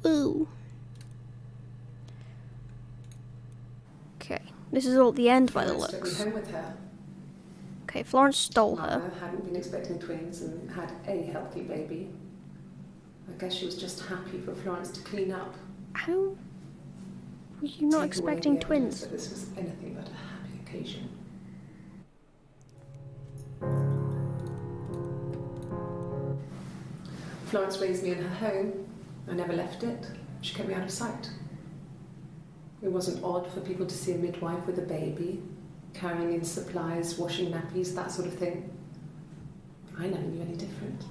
Ooh. Okay, this is all at the end by the Florence took me looks. home with her. Okay, Florence stole her. Mother hadn't been expecting twins and had a healthy baby. I guess she was just happy for Florence to clean up. How were you not Take away expecting the evidence twins? that this was anything but a happy occasion. Florence raised me in her home. I never left it. She kept me out of sight. It wasn't odd for people to see a midwife with a baby, carrying in supplies, washing nappies, that sort of thing. I never knew any different.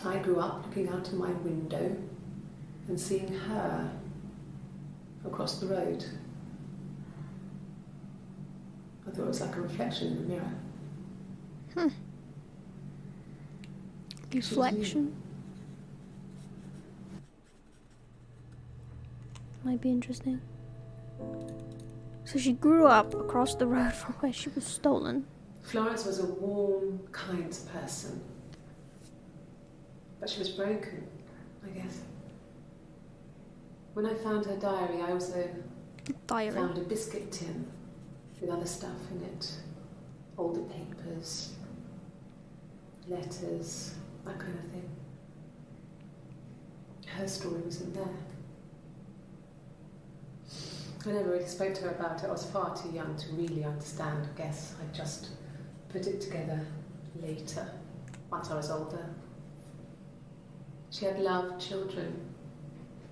I grew up looking out of my window and seeing her across the road. I thought it was like a reflection in the mirror. Reflection. Might be interesting. So she grew up across the road from where she was stolen. Florence was a warm, kind person. But she was broken, I guess. When I found her diary, I also found a biscuit tin with other stuff in it. Older papers, letters, that kind of thing. Her story wasn't there. I never really spoke to her about it. I was far too young to really understand, I guess. I just put it together later, once I was older. She had loved children,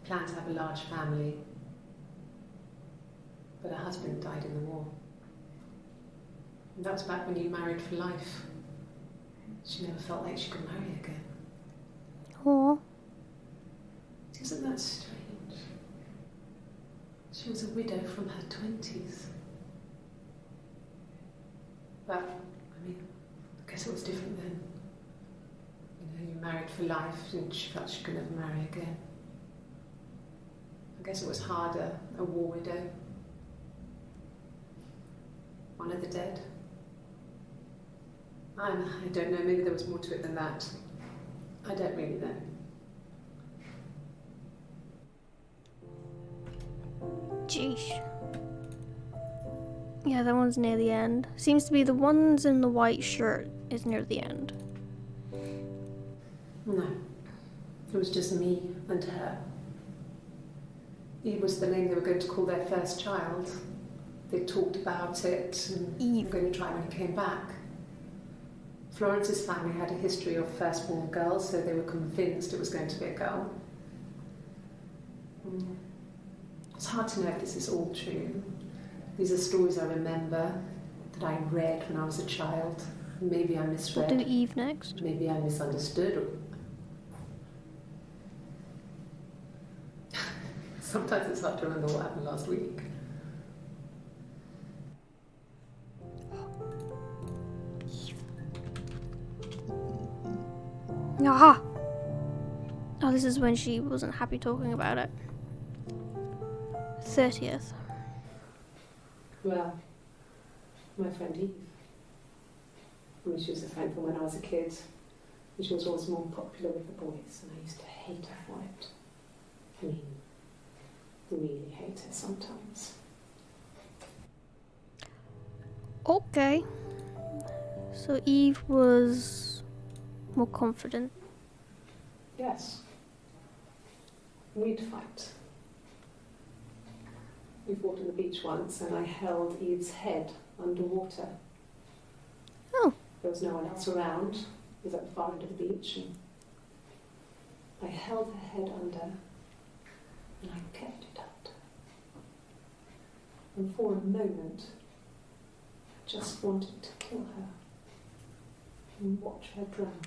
planned to have a large family, but her husband died in the war. And that was back when you married for life. She never felt like she could marry again. Aww. Isn't that strange? She was a widow from her 20s. But, I mean, I guess it was different then. You know, you married for life and she felt she could never marry again. I guess it was harder, a war widow. One of the dead. I don't know, maybe there was more to it than that. I don't really know. Jeez. Yeah, that one's near the end. Seems to be the ones in the white shirt is near the end. No. It was just me and her. Eve was the name they were going to call their first child. They talked about it and were going to try when he came back. Florence's family had a history of firstborn girls, so they were convinced it was going to be a girl. It's hard to know if this is all true. These are stories I remember, that I read when I was a child. Maybe I misread. We'll do Eve next. Maybe I misunderstood. Sometimes it's hard to remember what happened last week. Aha! Oh, this is when she wasn't happy talking about it. 30th. Well, my friend Eve. I mean, she was a friend from when I was a kid. And she was always more popular with the boys, and I used to hate her for it. I mean, really hate her sometimes. Okay. So Eve was more confident. Yes. We'd fight. We fought on the beach once, and I held Eve's head underwater. Oh. There was no one else around. It was at the far end of the beach, and I held her head under, and I kept it out. And for a moment, I just wanted to kill her and watch her drown.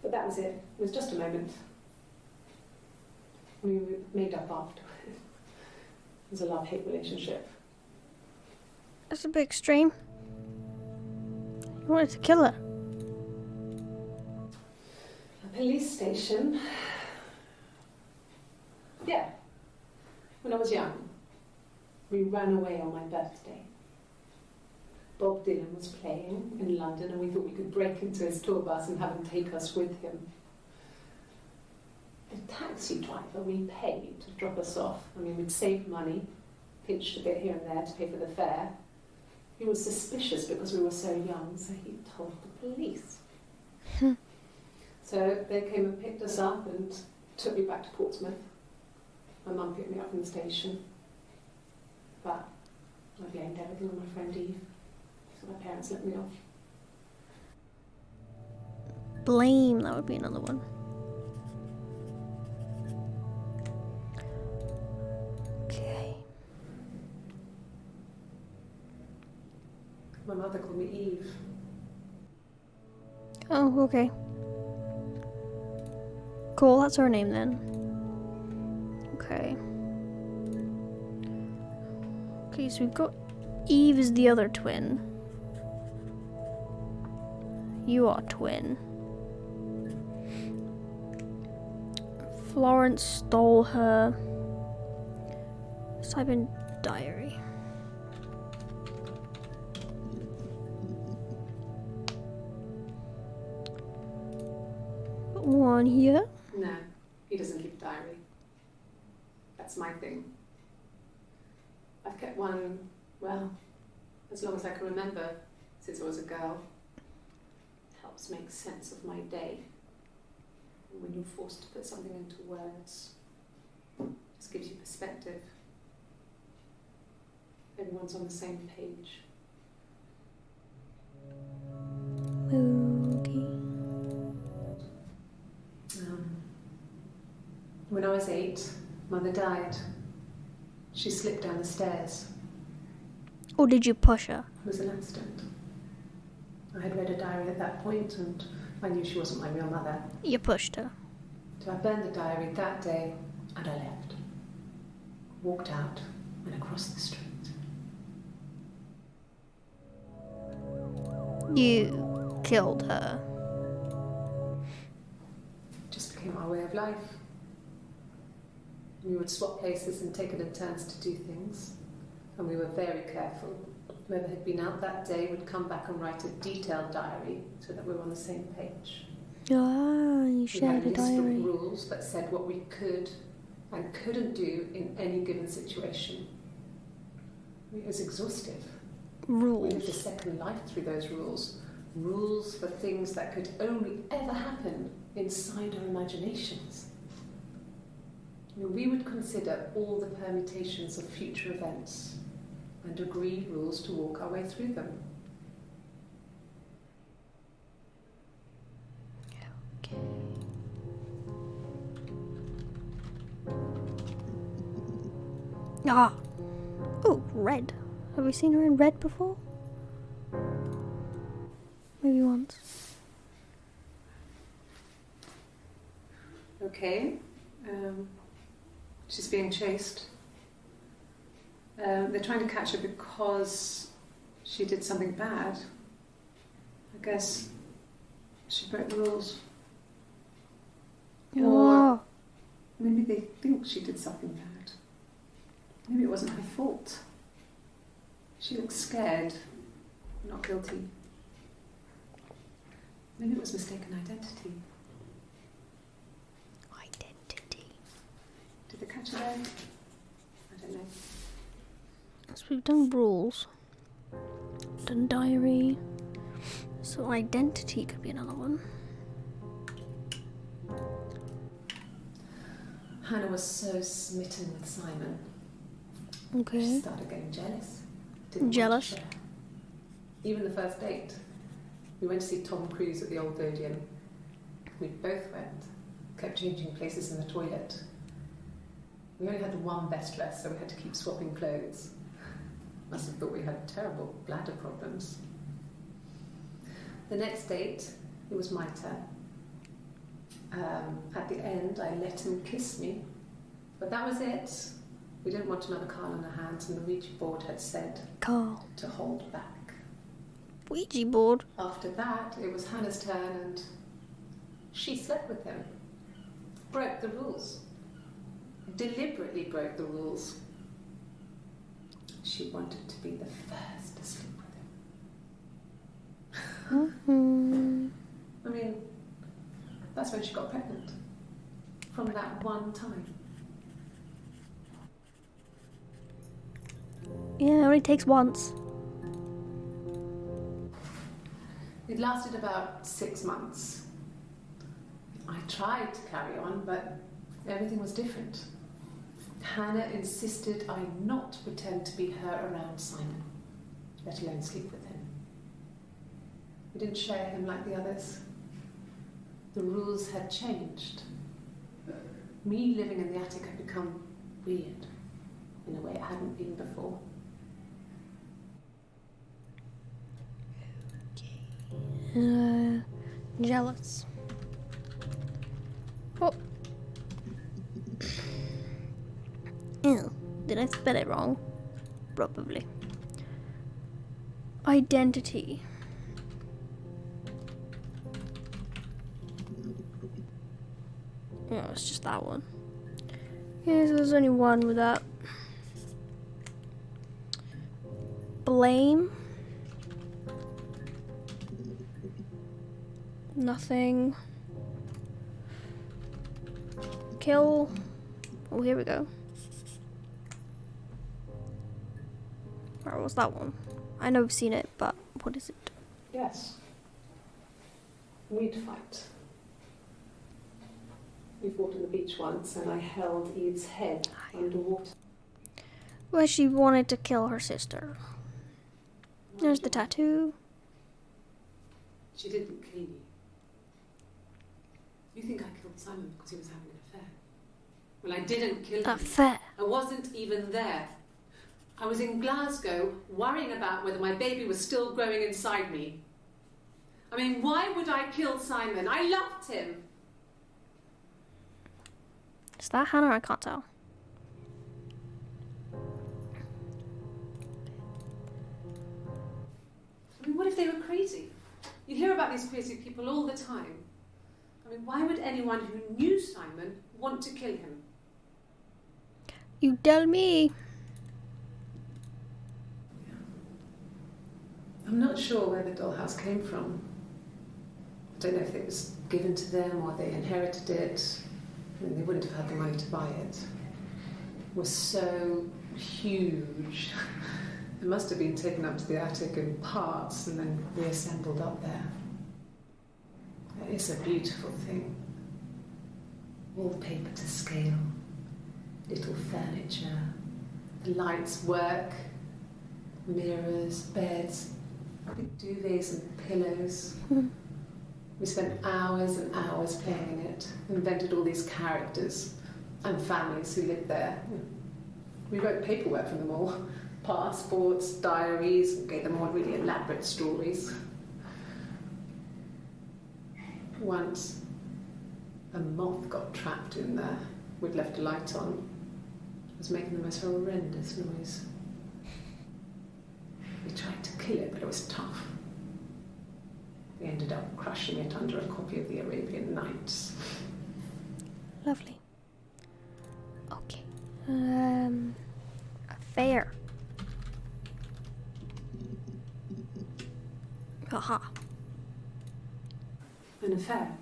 But that was it. It was just a moment. We made up after. It was a love-hate relationship. That's a bit extreme. You wanted to kill her. A police station. Yeah. When I was young. We ran away on my birthday. Bob Dylan was playing in London, and we thought we could break into his tour bus and have him take us with him. The taxi driver we paid to drop us off, I mean, we'd saved money, pinched a bit here and there to pay for the fare. He was suspicious because we were so young, so he told the police. So they came and picked us up and took me back to Portsmouth. My mum picked me up from the station. But I blamed everything on my friend Eve. So my parents let me off. Blame, that would be another one. Okay. My mother called me Eve. Oh, okay. Cool, that's her name then. Okay. Okay, so we've got Eve is the other twin. You are twin. Florence stole her. Let's type in diary. Got one here. No, he doesn't keep a diary. That's my thing. I've kept one, well, as long as I can remember, since I was a girl. It helps make sense of my day. And when you're forced to put something into words, it just gives you perspective. Everyone's on the same page. Okay. When I was 8, Mother died. She slipped down the stairs. Or did you push her? It was an accident. I had read a diary at that point and I knew she wasn't my real mother. You pushed her. So I burned the diary that day and I left. Walked out and across the street. You killed her. It just became our way of life. We would swap places and take it in turns to do things. And we were very careful. Whoever had been out that day would come back and write a detailed diary so that we were on the same page. Ah, you We shared had a a list diary. of rules that said what we could and couldn't do in any given situation. It was exhaustive. We lived a Rules. second life through those rules. Rules for things that could only ever happen inside our imaginations. We would consider all the permutations of future events and agree rules to walk our way through them. Okay. Ah. Oh, red. Have we seen her in red before? Maybe once. Okay. She's being chased. They're trying to catch her because she did something bad. I guess she broke the rules. Oh. Maybe they think she did something bad. Maybe it wasn't her fault. She looks scared, not guilty. Maybe it was mistaken identity. Identity. Did they catch her there? I don't know. So we've done rules. Done diary. So identity could be another one. Hannah was so smitten with Simon. She Okay. started getting jealous. Didn't Jealous? want to share. Even the first date. We went to see Tom Cruise at the Old Odeon. We both went. Kept changing places in the toilet. We only had the one best dress, so we had to keep swapping clothes. Must have thought we had terrible bladder problems. The next date, it was my turn. At the end, I let him kiss me. But that was it. We didn't want another Carl on our hands, and the Ouija board had said Carl. to hold back. Ouija board. After that, it was Hannah's turn, and she slept with him. Broke the rules. Deliberately broke the rules. She wanted to be the first to sleep with him. Mm-hmm. I mean, that's when she got pregnant. From that one time. Yeah, it only takes once. It lasted about 6 months. I tried to carry on, but everything was different. Hannah insisted I not pretend to be her around Simon, let alone sleep with him. We didn't share him like the others. The rules had changed. Me living in the attic had become weird, in a way it hadn't been before. Jealous. Oh. Ew. Did I spell it wrong? Probably. Identity. Oh, it's just that one. Yeah, so there's only one with that. Blame. Nothing. Kill. Oh, here we go. Alright, what's that one? I know I've seen it, but what is it? Yes. We'd fight. We fought on the beach once, and I held Eve's head underwater. Where she wanted to kill her sister. There's the tattoo. She didn't kill you. You think I killed Simon because he was having an affair? Well, I didn't kill him. Affair. I wasn't even there. I was in Glasgow worrying about whether my baby was still growing inside me. I mean, why would I kill Simon? I loved him. Is that Hannah? I can't tell. I mean, what if they were crazy? You hear about these crazy people all the time. I mean, why would anyone who knew Simon want to kill him? You tell me. I'm not sure where the dollhouse came from. I don't know if it was given to them or they inherited it. I mean, they wouldn't have had the money to buy it. It was so huge. It must have been taken up to the attic in parts and then reassembled up there. It's a beautiful thing. Wallpaper to scale, little furniture, the lights work, mirrors, beds, big duvets and pillows. We spent hours and hours playing in it, invented all these characters and families who lived there. We wrote paperwork for them all, passports, diaries, and gave them all really elaborate stories. Once, a moth got trapped in there. We'd left a light on. It was making the most horrendous noise. We tried to kill it, but it was tough. We ended up crushing it under a copy of the Arabian Nights. Lovely. Okay. Affair. Haha. An affair?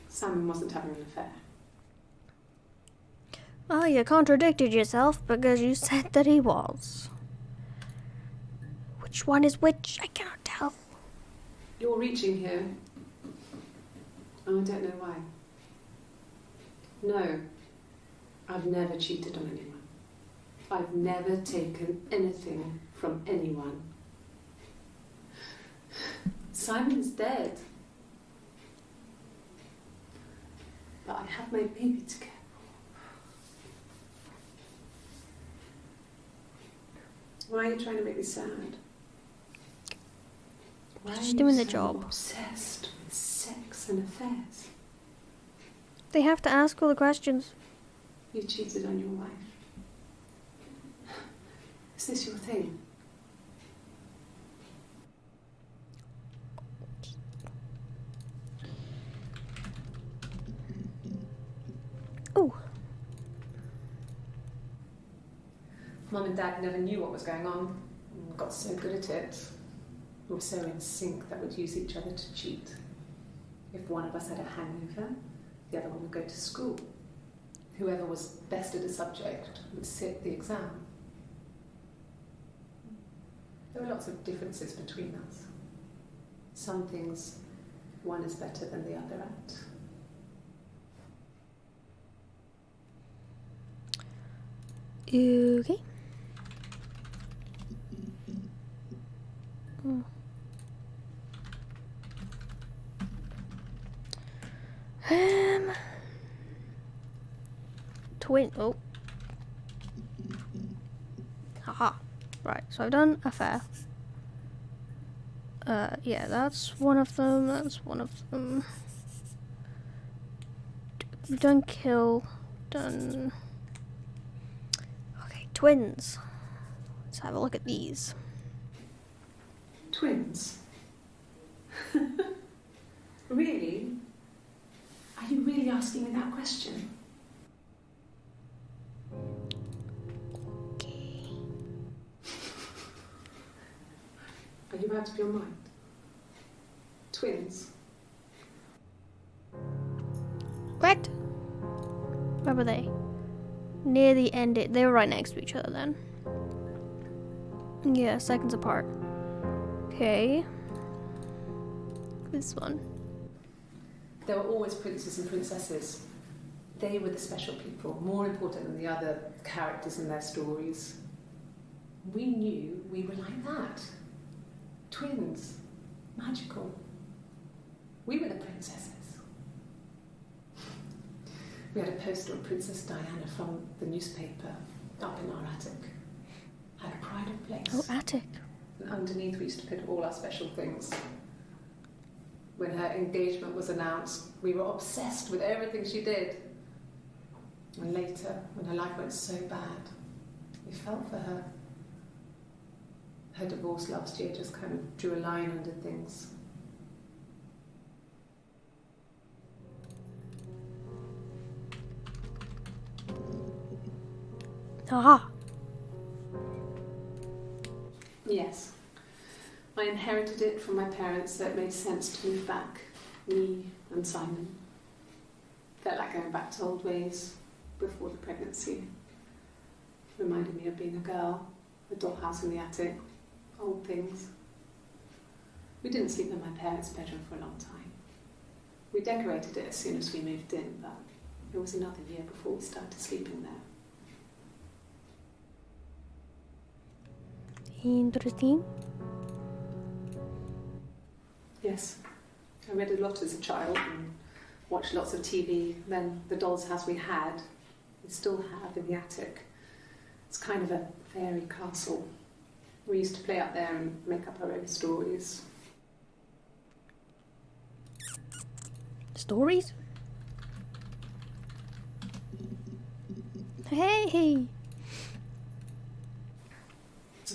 Simon wasn't having an affair. Well, you contradicted yourself because you said that he was. Which one is which? I cannot tell. You're reaching here, and I don't know why. No, I've never cheated on anyone. I've never taken anything from anyone. Simon's dead. But I have my baby to care for. Why are you trying to make me sad? Why She's are doing you the so job. obsessed with sex and affairs? They have to ask all the questions. You cheated on your wife. Is this your thing? Oh. Mum and Dad never knew what was going on and got so good at it. We were so in sync that we'd use each other to cheat. If one of us had a hangover, the other one would go to school. Whoever was best at a subject would sit the exam. There were lots of differences between us. Some things one is better than the other at. Okay. Twin. Oh. Haha. Right, so I've done affair. Yeah, that's one of them. That's one of them. We've done kill. Done. Okay, twins. Let's have a look at these. Twins? Really? Are you really asking me that question? Okay. Are you out of your mind? Twins? Correct. Where were they? Near the end. They were right next to each other then. Yeah, seconds apart. Okay. This one. There were always princes and princesses. They were the special people, more important than the other characters in their stories. We knew we were like that. Twins. Magical. We were the princesses. We had a poster of Princess Diana from the newspaper up in our attic. Had a pride of place. Oh, attic. And underneath we used to put all our special things. When her engagement was announced, we were obsessed with everything she did. And later, when her life went so bad, we felt for her. Her divorce last year just kind of drew a line under things. Aha. Yes. I inherited it from my parents, so it made sense to move back. Me and Simon. Felt like going back to old ways before the pregnancy. Reminded me of being a girl, a dollhouse in the attic, old things. We didn't sleep in my parents' bedroom for a long time. We decorated it as soon as we moved in, but it was another year before we started sleeping there. Interesting. Yes. I read a lot as a child and watched lots of TV. Then the doll's house we had, we still have in the attic. It's kind of a fairy castle. We used to play up there and make up our own stories. Stories? Hey!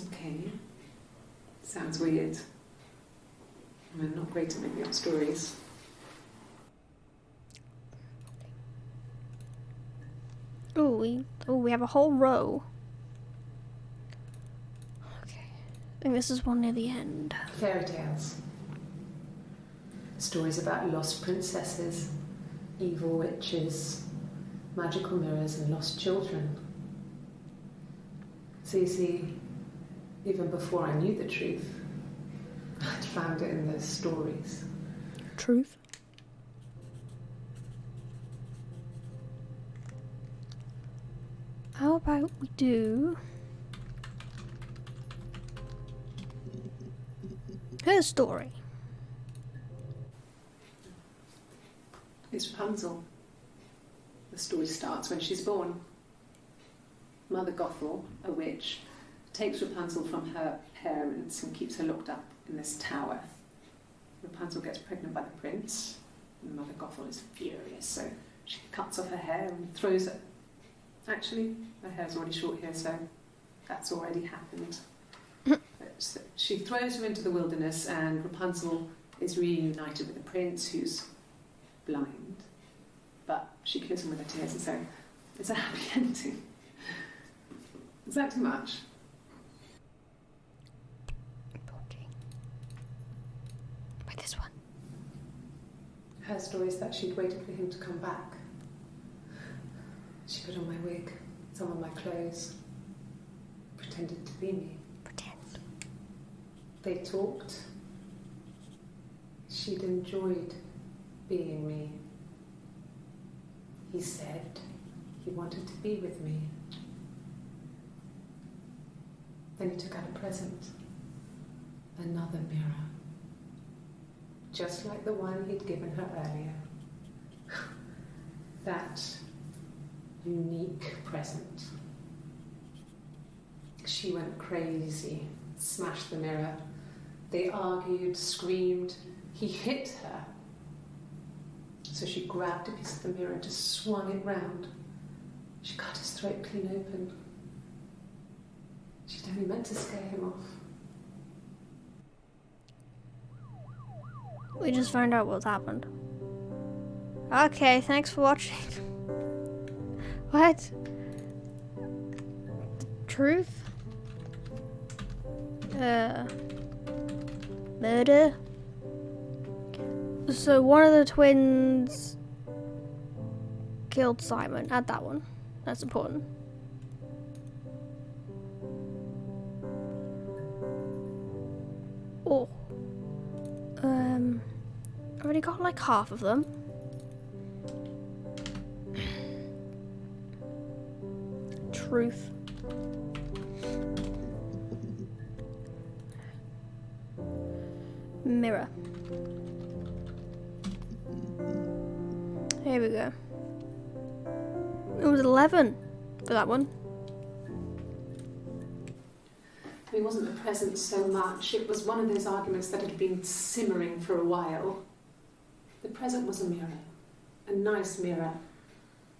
Okay. Sounds weird. I'm not great at making up stories. We have a whole row. Okay. I think this is one near the end. Fairy tales. Stories about lost princesses, evil witches, magical mirrors and lost children. So you see, even before I knew the truth, I'd found it in those stories. Truth. How about we do her story? It's Rapunzel. The story starts when she's born. Mother Gothel, a witch, takes Rapunzel from her parents and keeps her locked up in this tower. Rapunzel gets pregnant by the prince, and Mother Gothel is furious, so she cuts off her hair and throws it. Actually, her hair's already short here, so that's already happened. But she throws her into the wilderness, and Rapunzel is reunited with the prince, who's blind, but she kills him with her tears, and so it's a happy ending. Is that too much? Okay. this one. Her story is that she'd waited for him to come back. She put on my wig, some of my clothes, pretended to be me. Pretend. They talked. She'd enjoyed being me. He said he wanted to be with me. Then he took out a present. Another mirror. Just like the one he'd given her earlier. That unique present. She went crazy, smashed the mirror. They argued, screamed. He hit her. So she grabbed a piece of the mirror and just swung it round. She cut his throat clean open. She'd only meant to scare him off. We just found out what's happened. Okay, thanks for watching. What? Truth? Murder? So one of the twins killed Simon. Add that one. That's important. Oh. I've already got like half of them. Truth. Mirror. Here we go. It was 11 for that one. It wasn't the present so much. It was one of those arguments that had been simmering for a while. The present was a mirror. A nice mirror.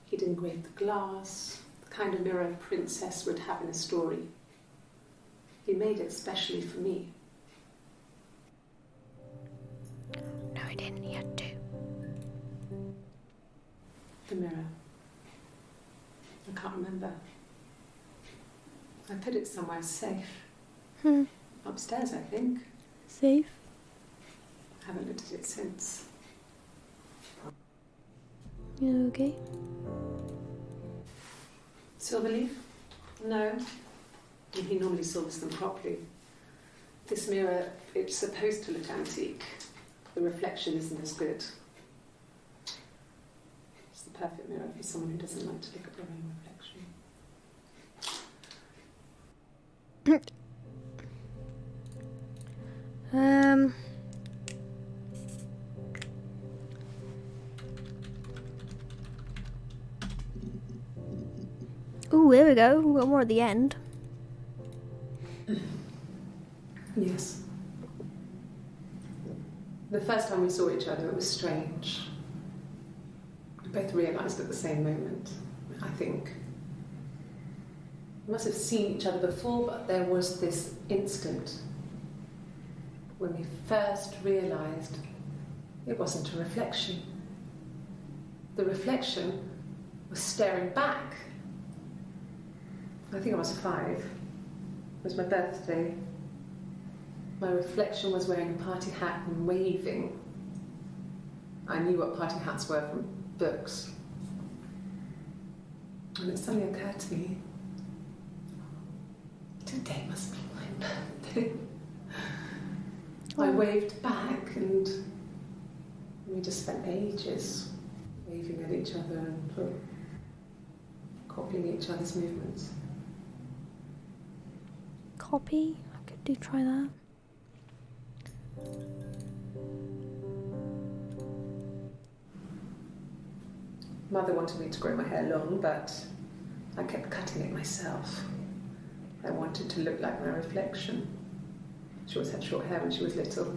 He'd engraved the glass, the kind of mirror a princess would have in a story. He made it specially for me. No, I didn't. He had 2. The mirror. I can't remember. I put it somewhere safe. Upstairs, I think. Safe. Haven't looked at it since. You okay? Silverleaf? No. He normally silvers them properly. This mirror, it's supposed to look antique. The reflection isn't as good. It's the perfect mirror for someone who doesn't like to look at their own reflection. Ooh, here we go. We've got more at the end. Yes. The first time we saw each other, it was strange. We both realised at the same moment, I think. We must have seen each other before, but there was this instant when we first realised it wasn't a reflection. The reflection was staring back. I think I was 5. It was my birthday. My reflection was wearing a party hat and waving. I knew what party hats were from books. And it suddenly occurred to me, today must be my birthday. I waved back and we just spent ages waving at each other and copying each other's movements. Copy? I could do try that. Mother wanted me to grow my hair long, but I kept cutting it myself. I wanted to look like my reflection. She always had short hair when she was little.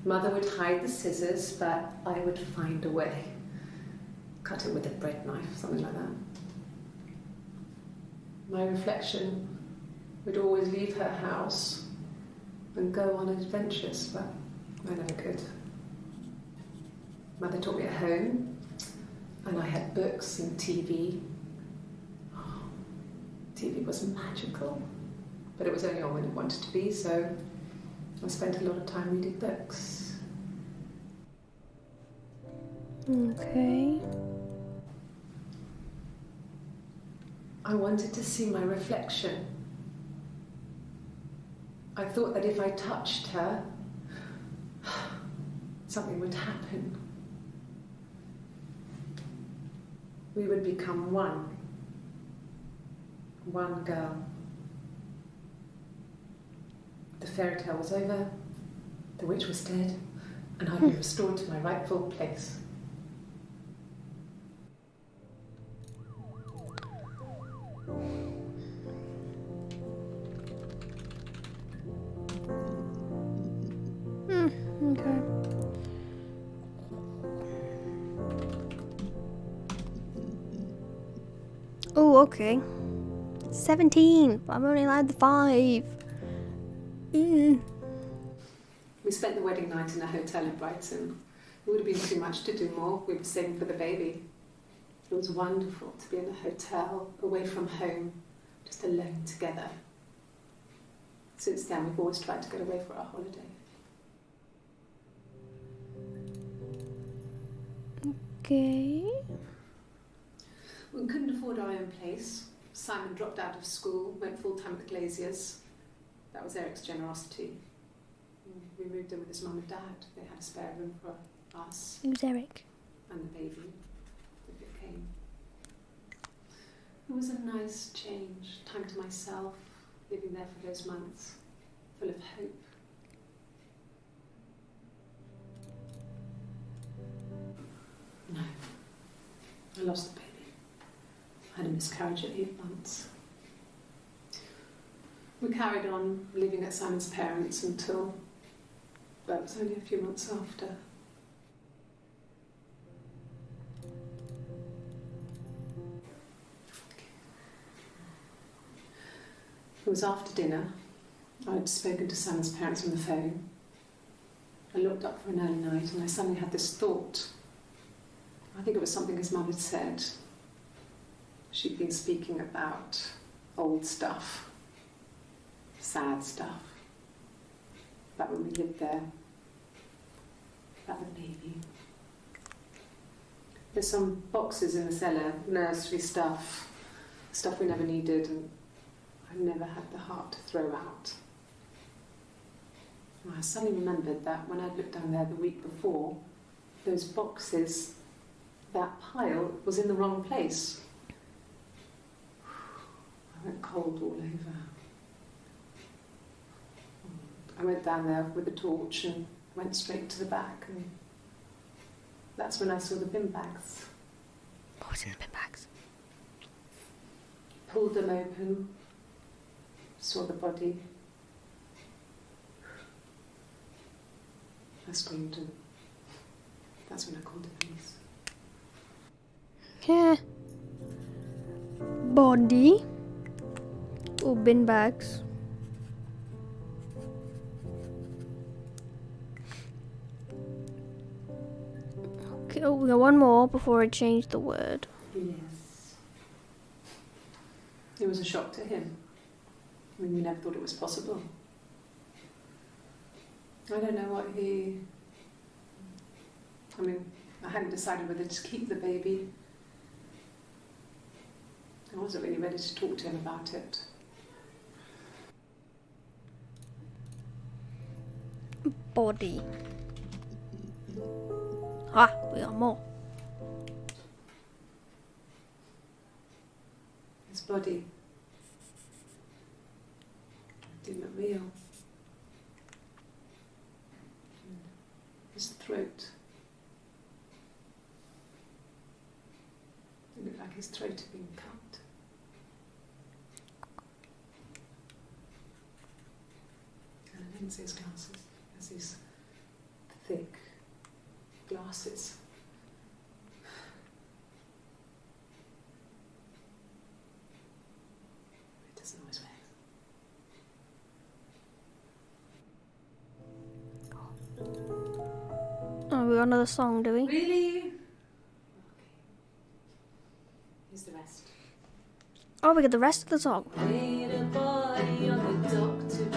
Mother would hide the scissors, but I would find a way. Cut it with a bread knife, something like that. My reflection would always leave her house and go on adventures, but I never could. Mother taught me at home, and I had books and TV. TV was magical, but it was only on when it wanted to be, so I spent a lot of time reading books. Okay. I wanted to see my reflection. I thought that if I touched her, something would happen. We would become one. One girl. The fairy tale was over, the witch was dead, and I'd be restored to my rightful place. Okay. Oh, okay. 17. I'm only allowed the 5. We spent the wedding night in a hotel in Brighton. It would have been too much to do more. We were saving for the baby. It was wonderful to be in a hotel, away from home, just alone together. Since then, we've always tried to get away for our holiday. Okay. We couldn't afford our own place. Simon dropped out of school, went full-time at the Glaziers. That was Eric's generosity. We moved in with his mum and dad. They had a spare room for us. Who's Eric? And the baby, if it came. It was a nice change, time to myself, living there for those months, full of hope. No, I lost the baby. I had a miscarriage at 8 months. We carried on living at Simon's parents until, well, it was only a few months after. It was after dinner. I'd spoken to Simon's parents on the phone. I looked up for an early night and I suddenly had this thought. I think it was something his mum had said. She'd been speaking about old stuff. Sad stuff. About when we lived there. About the baby. There's some boxes in the cellar, nursery stuff we never needed, and I never had the heart to throw out. And I suddenly remembered that when I'd looked down there the week before, those boxes, that pile was in the wrong place. I went cold all over. I went down there with a torch and went straight to the back, and that's when I saw the bin bags. What was in the bin bags? Pulled them open, saw the body. I screamed, and that's when I called the police. Yeah. Body. Oh, bin bags. Okay, oh, we got one more before I change the word. Yes. It was a shock to him. I mean, we never thought it was possible. I don't know what I hadn't decided whether to keep the baby. I wasn't really ready to talk to him about it. Body. Ah, we got more. His body didn't look real. His throat. It looked like his throat had been cut. And I didn't see his glasses. There's these thick glasses. It doesn't always wear. Oh, we got another song, do we? Really? Okay. Here's the rest. Oh, we got the rest of the song. Laid a body on the doctor.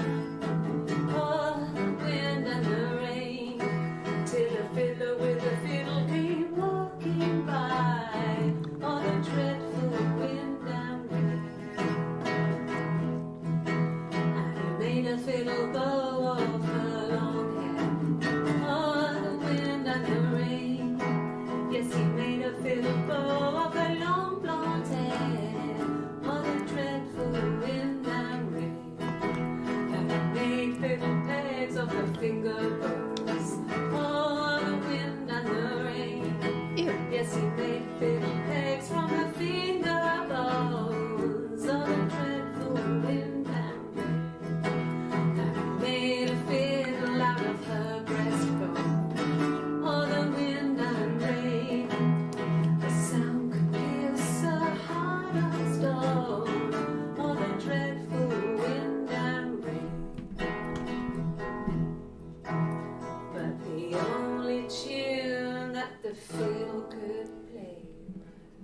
that the fiddle could play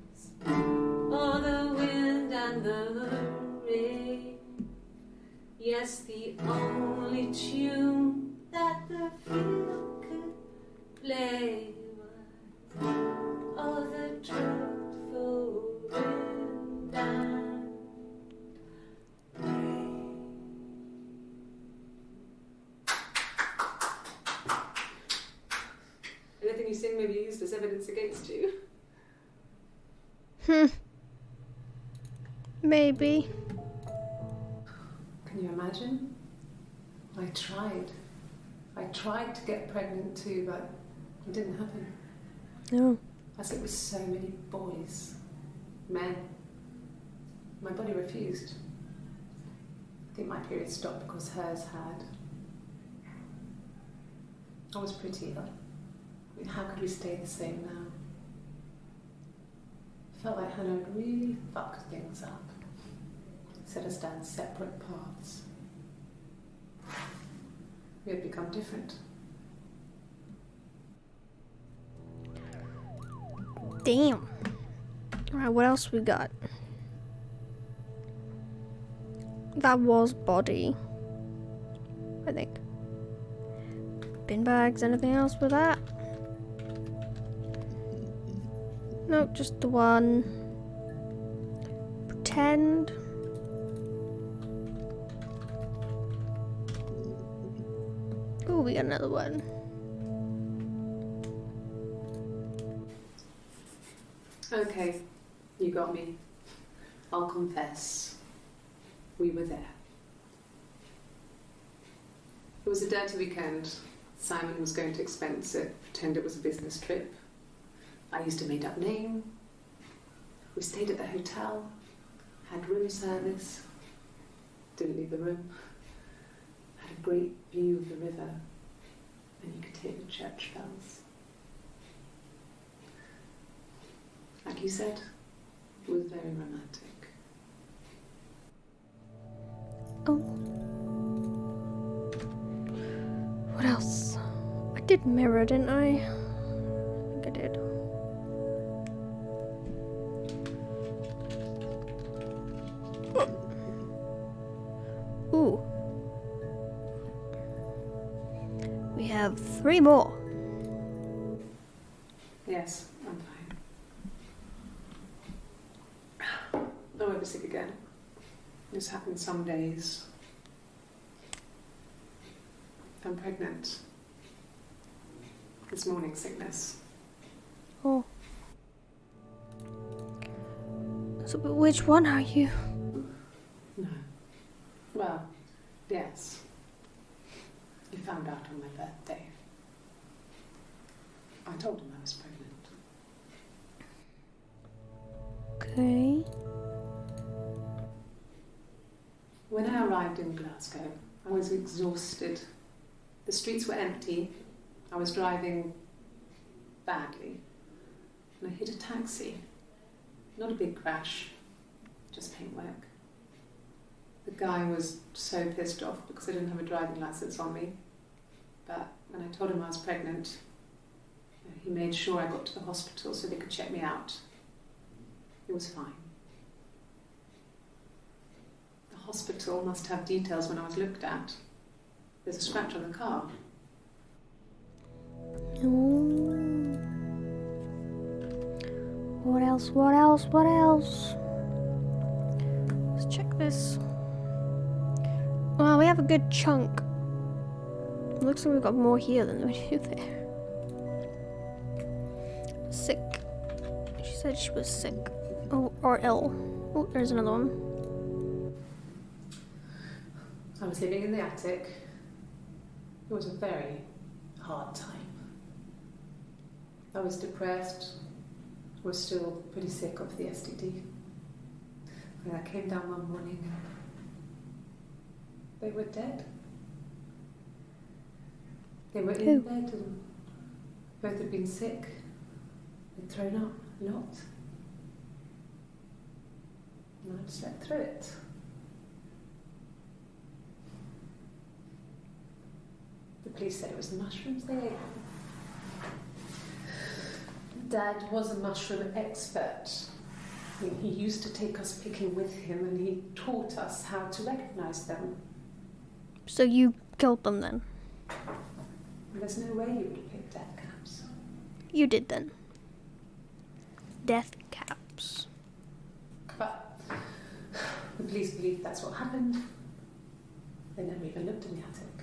was all the wind and the rain. Yes, the only tune that the fiddle could play was all the truthful wind and rain. Anything you sing may be used as evidence against you. Maybe. Can you imagine? I tried to get pregnant too, but it didn't happen. No. I slept with so many boys, men. My body refused. I think my period stopped because hers had. I was pretty ill. I mean, how could we stay the same now? Felt like Hannah had really fucked things up. Set us down separate paths. We had become different. Damn. Alright, what else we got? That was body, I think. Bin bags, anything else with that? Nope, just the one. Pretend. Oh, we got another one. Okay, you got me. I'll confess. We were there. It was a dirty weekend. Simon was going to expense it, pretend it was a business trip. I used a made-up name. We stayed at the hotel, had room service, didn't leave the room, had a great view of the river, and you could hear the church bells. Like you said, it was very romantic. Oh. What else? I did mirror, didn't I? I think I did. Ooh. We have 3 more. Yes, I'm fine. I'll ever sick again. This happens some days. I'm pregnant. It's morning sickness. Oh. So, but which one are you? No. Well, yes. You found out on my birthday. I told him I was pregnant. Okay. When I arrived in Glasgow, I was exhausted. The streets were empty. I was driving badly. And I hit a taxi. Not a big crash, just paintwork. The guy was so pissed off because I didn't have a driving license on me. But when I told him I was pregnant, he made sure I got to the hospital so they could check me out. It was fine. The hospital must have details when I was looked at. There's a scratch on the car. Ooh. What else? What else? What else? Let's check this. Well, we have a good chunk. It looks like we've got more here than we do there. Sick. She said she was sick. Oh, or ill. Oh, there's another one. I was living in the attic. It was a very hard time. I was depressed, was still pretty sick of the STD. And I came down one morning and they were dead. They were in bed and both had been sick. They'd thrown up a lot. And I'd slept through it. The police said it was the mushrooms they ate. Dad was a mushroom expert. I mean, he used to take us picking with him and he taught us how to recognize them. So you killed them then? There's no way you would pick death caps. You did then. Death caps. But the police believe that's what happened. They never even looked at me at it.